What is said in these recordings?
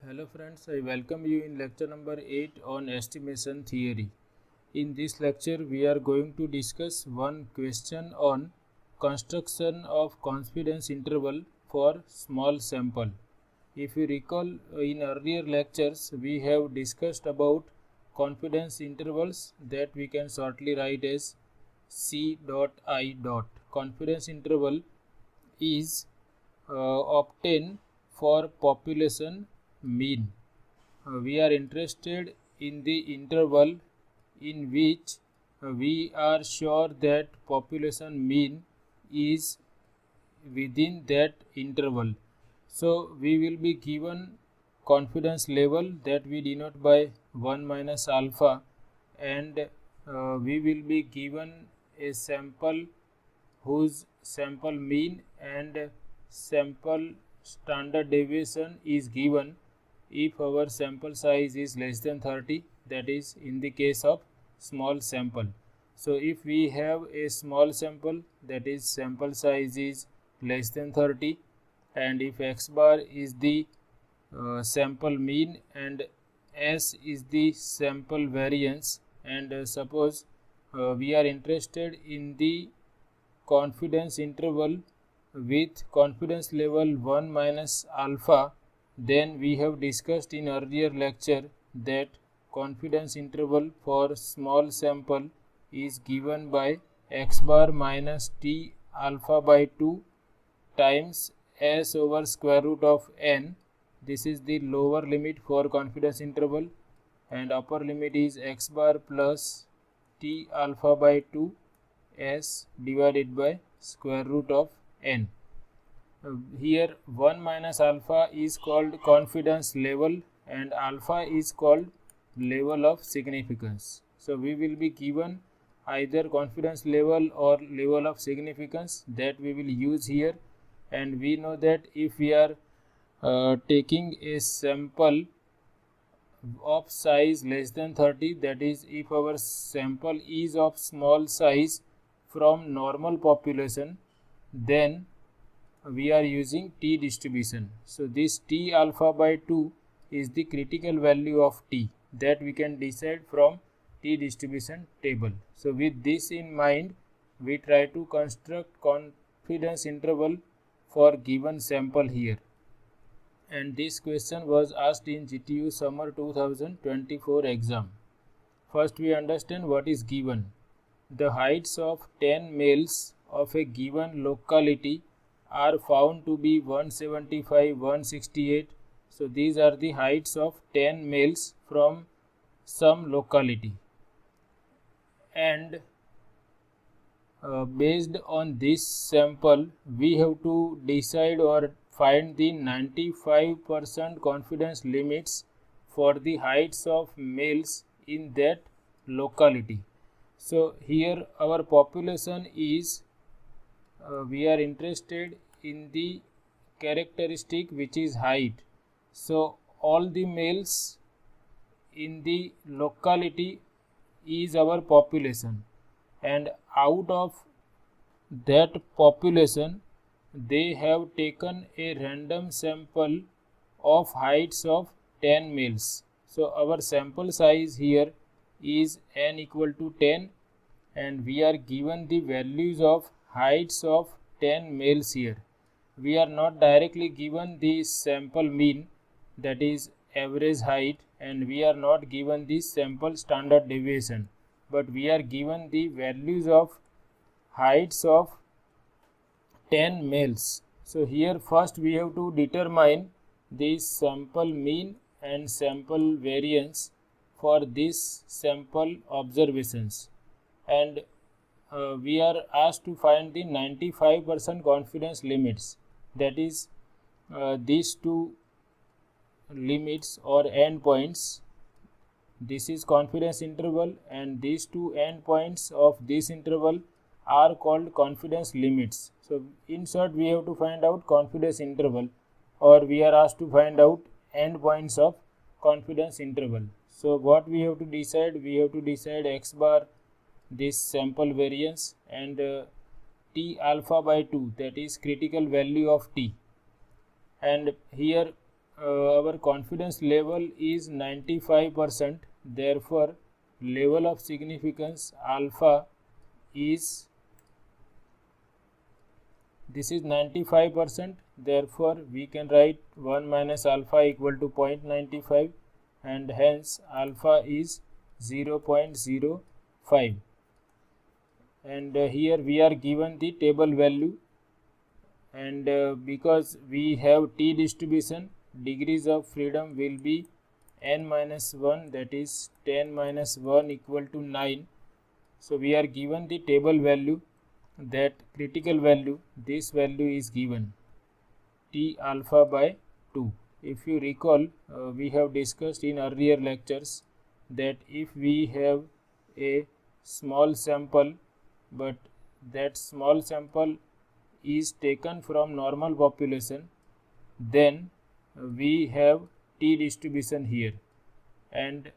Hello friends, I welcome you in lecture number 8 on estimation theory. In this lecture, we are going to discuss one question on construction of confidence interval for small sample. If you recall, in earlier lectures, we have discussed about confidence intervals that we can shortly write as C dot I dot. Confidence interval is obtained for population mean. We are interested in the interval in which we are sure that population mean is within that interval. So we will be given confidence level that we denote by 1 minus alpha, and we will be given a sample whose sample mean and sample standard deviation is given if our sample size is less than 30, that is in the case of small sample. So if we have a small sample, that is sample size is less than 30, and if x bar is the sample mean and s is the sample variance, and suppose we are interested in the confidence interval with confidence level 1 minus alpha, then we have discussed in earlier lecture that confidence interval for small sample is given by x bar minus t alpha by 2 times s over square root of n. This is the lower limit for confidence interval, and upper limit is x bar plus t alpha by 2 s divided by square root of n. Here 1 minus alpha is called confidence level and alpha is called level of significance. So we will be given either confidence level or level of significance that we will use here, and we know that if we are taking a sample of size less than 30, that is if our sample is of small size from normal population, then we are using t distribution. So this t alpha by 2 is the critical value of t that we can decide from t distribution table. So with this in mind, we try to construct confidence interval for given sample here, and this question was asked in GTU Summer 2024 exam. First we understand what is given. The heights of 10 males of a given locality are found to be 175, 168. So these are the heights of 10 males from some locality, and based on this sample we have to decide or find the 95% confidence limits for the heights of males in that locality. So here our population is we are interested in the characteristic which is height. So all the males in the locality is our population, and out of that population they have taken a random sample of heights of 10 males. So our sample size here is n equal to 10, and we are given the values of heights of 10 males here. We are not directly given the sample mean, that is average height, and we are not given the sample standard deviation, but we are given the values of heights of 10 males. So here first we have to determine the sample mean and sample variance for this sample observations, and we are asked to find the 95% confidence limits, that is these two limits or endpoints. This is confidence interval, and these two endpoints of this interval are called confidence limits. So in short, we have to find out confidence interval, or we are asked to find out endpoints of confidence interval. So what we have to decide? We have to decide x bar, this sample variance, and t alpha by 2, that is critical value of t. And here our confidence level is 95%, therefore level of significance alpha is, this is 95%, therefore we can write 1 minus alpha equal to 0.95 and hence alpha is 0.05. And here we are given the table value, and because we have t distribution, degrees of freedom will be n minus 1, that is 10 minus 1 equal to 9. So we are given the table value, that critical value, this value is given t alpha by 2. If you recall, we have discussed in earlier lectures that if we have a small sample, but that small sample is taken from normal population, then we have t distribution here, and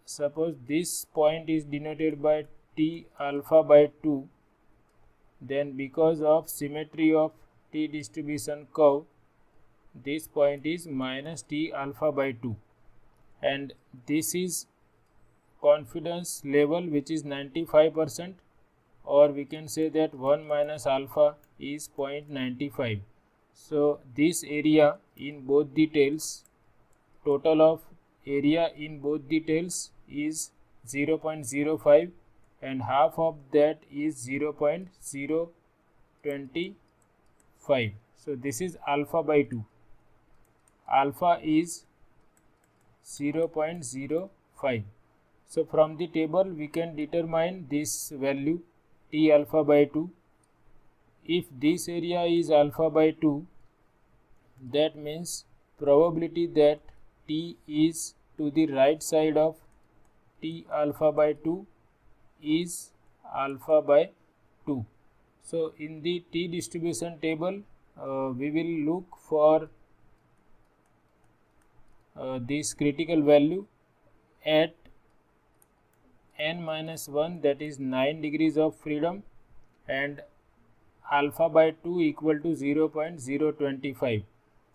suppose this point is denoted by t alpha by 2, then because of symmetry of t distribution curve, this point is minus t alpha by 2, and this is confidence level which is 95%, or we can say that 1 minus alpha is 0.95. So this area in both the tails, total of area in both the tails is 0.05 and half of that is 0.025. So this is alpha by 2. Alpha is 0.05. So from the table we can determine this value t alpha by 2. If this area is alpha by 2, that means probability that t is to the right side of t alpha by 2 is alpha by 2. So in the t distribution table, we will look for this critical value at n minus 1, that is 9 degrees of freedom, and alpha by 2 equal to 0.025,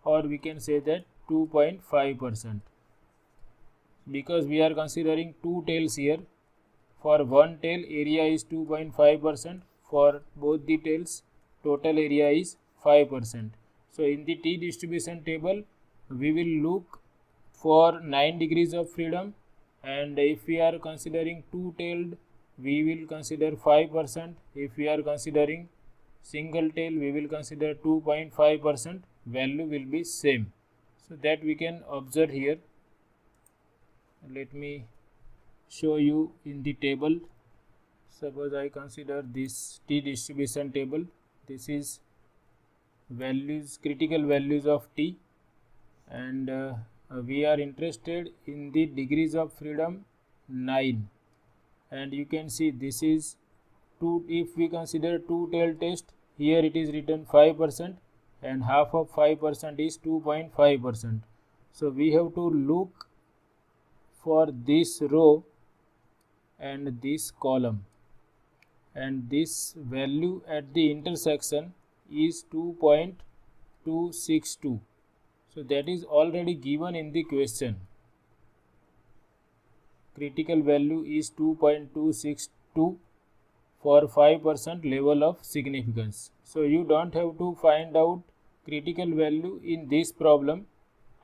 or we can say that 2.5%, because we are considering two tails here. For one tail area is 2.5%, for both the tails total area is 5%. So in the t distribution table we will look for 9 degrees of freedom, and if we are considering two-tailed we will consider 5%. If we are considering single tail we will consider 2.5%. Value will be same. So that we can observe here. Let me show you in the table. Suppose I consider this t distribution table. This is values, critical values of t, and we are interested in the degrees of freedom 9, and you can see this is 2. If we consider two-tail test, here it is written 5% and half of 5% is 2.5%. So we have to look for this row and this column, and this value at the intersection is 2.262. So that is already given in the question. Critical value is 2.262 for 5% level of significance. So you don't have to find out critical value in this problem.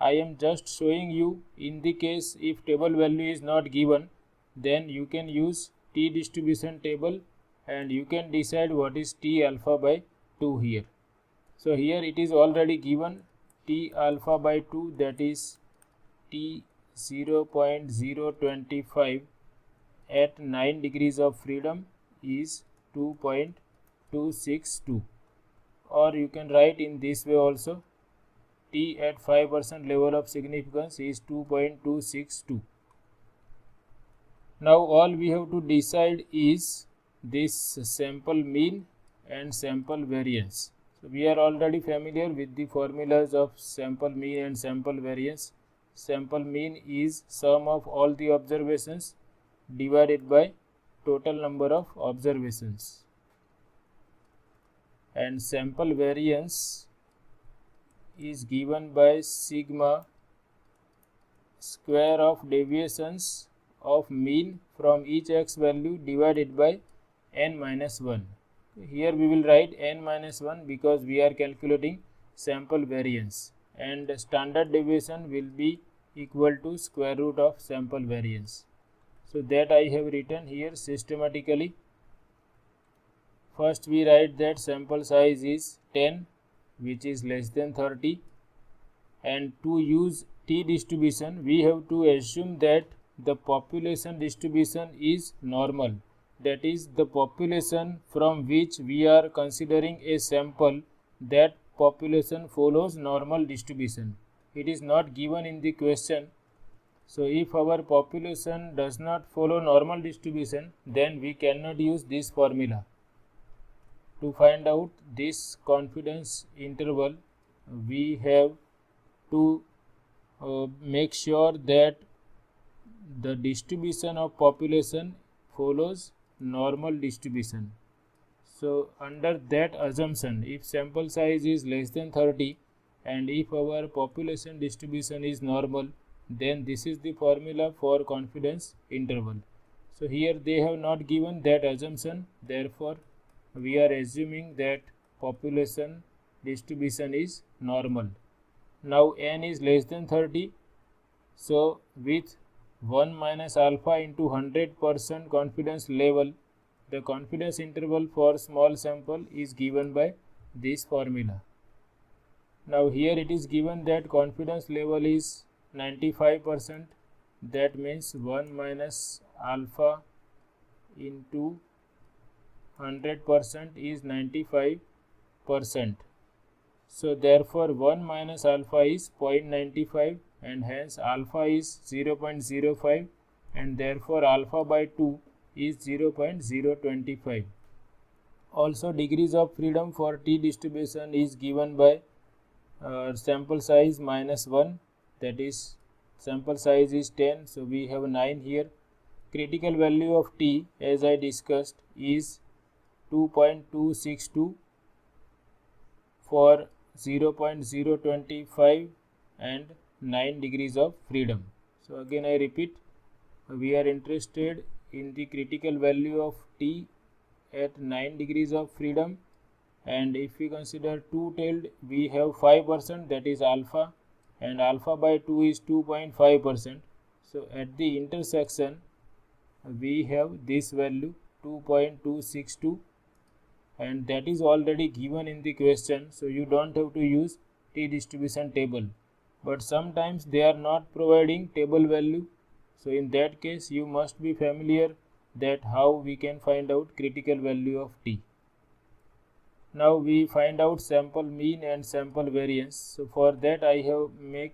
I am just showing you, in the case if table value is not given, then you can use t distribution table and you can decide what is t alpha by 2 here. So here it is already given t alpha by 2, that is t 0.025 at 9 degrees of freedom is 2.262, or you can write in this way also, t at 5% level of significance is 2.262. Now all we have to decide is this sample mean and sample variance. So we are already familiar with the formulas of sample mean and sample variance. Sample mean is sum of all the observations divided by total number of observations, and sample variance is given by sigma square of deviations of mean from each x value divided by n minus 1. Here we will write n minus 1 because we are calculating sample variance, and standard deviation will be equal to square root of sample variance. So that I have written here systematically. First we write that sample size is 10, which is less than 30, and to use t distribution we have to assume that the population distribution is normal. That is, the population from which we are considering a sample, that population follows normal distribution. It is not given in the question. So if our population does not follow normal distribution, then we cannot use this formula. To find out this confidence interval, we have to make sure that the distribution of population follows normal distribution. So under that assumption, if sample size is less than 30 and if our population distribution is normal, then this is the formula for confidence interval. So here they have not given that assumption, therefore we are assuming that population distribution is normal. Now n is less than 30, so with 1 minus alpha into 100% confidence level, the confidence interval for small sample is given by this formula. Now here it is given that confidence level is 95%, that means 1 minus alpha into 100% is 95%. So therefore 1 minus alpha is 0.95 and hence alpha is 0.05 and therefore alpha by 2 is 0.025. Also degrees of freedom for t distribution is given by sample size minus 1, that is sample size is 10, so we have 9 here. Critical value of t, as I discussed, is 2.262 for 0.025 and 9 degrees of freedom. So again I repeat, we are interested in the critical value of t at 9 degrees of freedom, and if we consider two-tailed, we have 5%, that is alpha, and alpha by 2 is 2.5%. So at the intersection we have this value 2.262, and that is already given in the question, so you don't have to use t distribution table. But sometimes they are not providing table value, so in that case you must be familiar that how we can find out critical value of t. Now we find out sample mean and sample variance. So for that I have made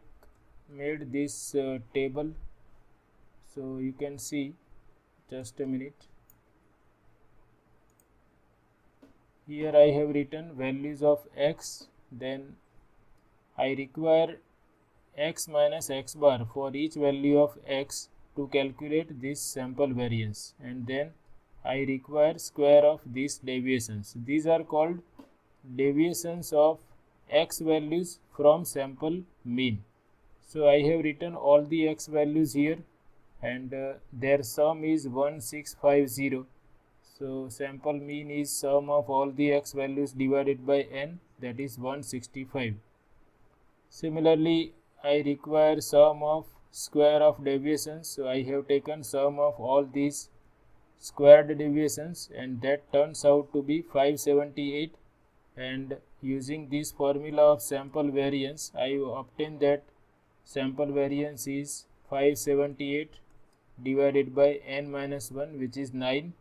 this table, so you can see, just a minute. Here I have written values of x, then I require x minus x bar for each value of x to calculate this sample variance, and then I require square of these deviations. These are called deviations of x values from sample mean. So I have written all the x values here, and their sum is 1650. So sample mean is sum of all the x values divided by n, that is 165. Similarly, I require sum of square of deviations, so I have taken sum of all these squared deviations, and that turns out to be 578, and using this formula of sample variance I obtain that sample variance is 578 divided by n minus 1, which is 9,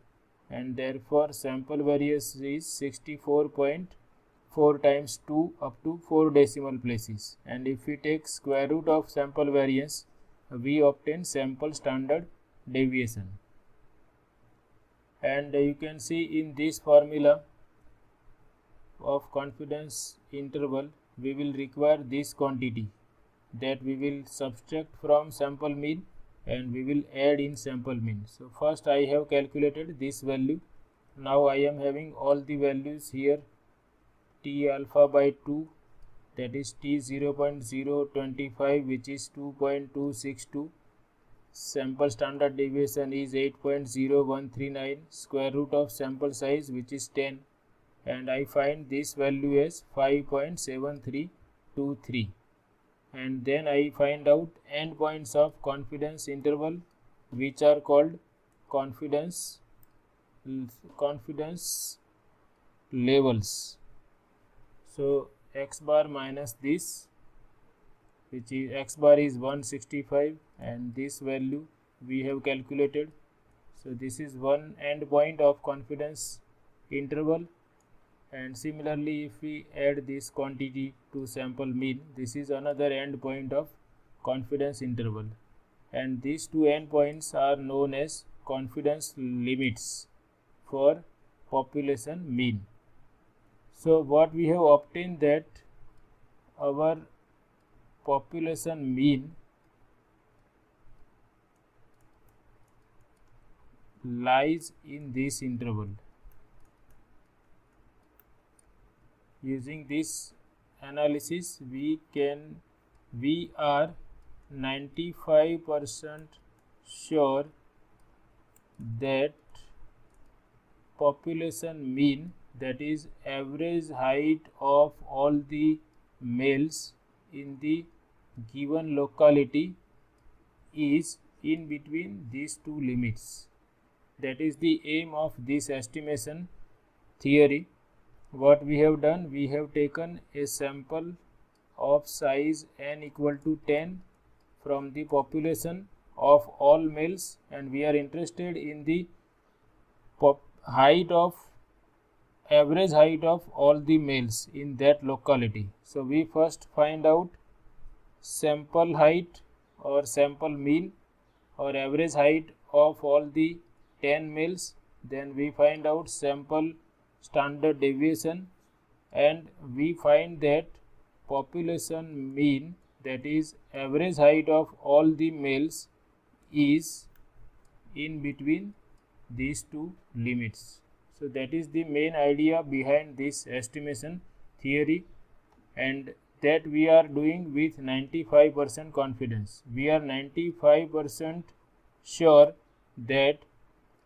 and therefore sample variance is 64.4 times 2 up to 4 decimal places, and if we take square root of sample variance we obtain sample standard deviation. And you can see in this formula of confidence interval we will require this quantity that we will subtract from sample mean and we will add in sample mean. So first I have calculated this value. Now I am having all the values here, t alpha by 2, that is t 0.025, which is 2.262. Sample standard deviation is 8.0139, square root of sample size, which is 10, and I find this value as 5.7323. And then I find out endpoints of confidence interval, which are called confidence levels. So x bar minus this, which is x bar is 165, and this value we have calculated. So this is one endpoint of confidence interval. And similarly, if we add this quantity to sample mean, this is another endpoint of confidence interval, and these two endpoints are known as confidence limits for population mean. So what we have obtained, that our population mean lies in this interval. Using this analysis, we are 95% sure that population mean, that is average height of all the males in the given locality, is in between these two limits. That is the aim of this estimation theory. What we have done, we have taken a sample of size n equal to 10 from the population of all males, and we are interested in the average height of all the males in that locality. So we first find out sample height or sample mean or average height of all the 10 males. Then we find out sample standard deviation, and we find that population mean, that is average height of all the males, is in between these two limits. So that is the main idea behind this estimation theory, and that we are doing with 95% confidence. We are 95% sure that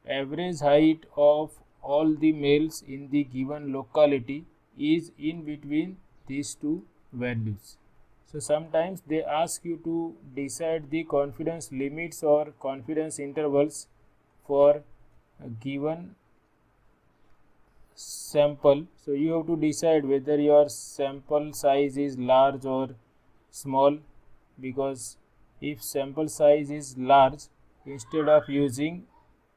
average height of all the males in the given locality is in between these two values. So sometimes they ask you to decide the confidence limits or confidence intervals for a given sample. So you have to decide whether your sample size is large or small, because if sample size is large, instead of using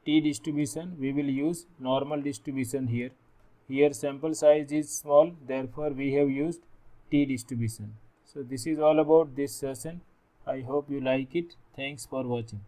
t distribution, we will use normal distribution here. Here sample size is small, therefore we have used t distribution. So this is all about this session. I hope you like it. Thanks for watching.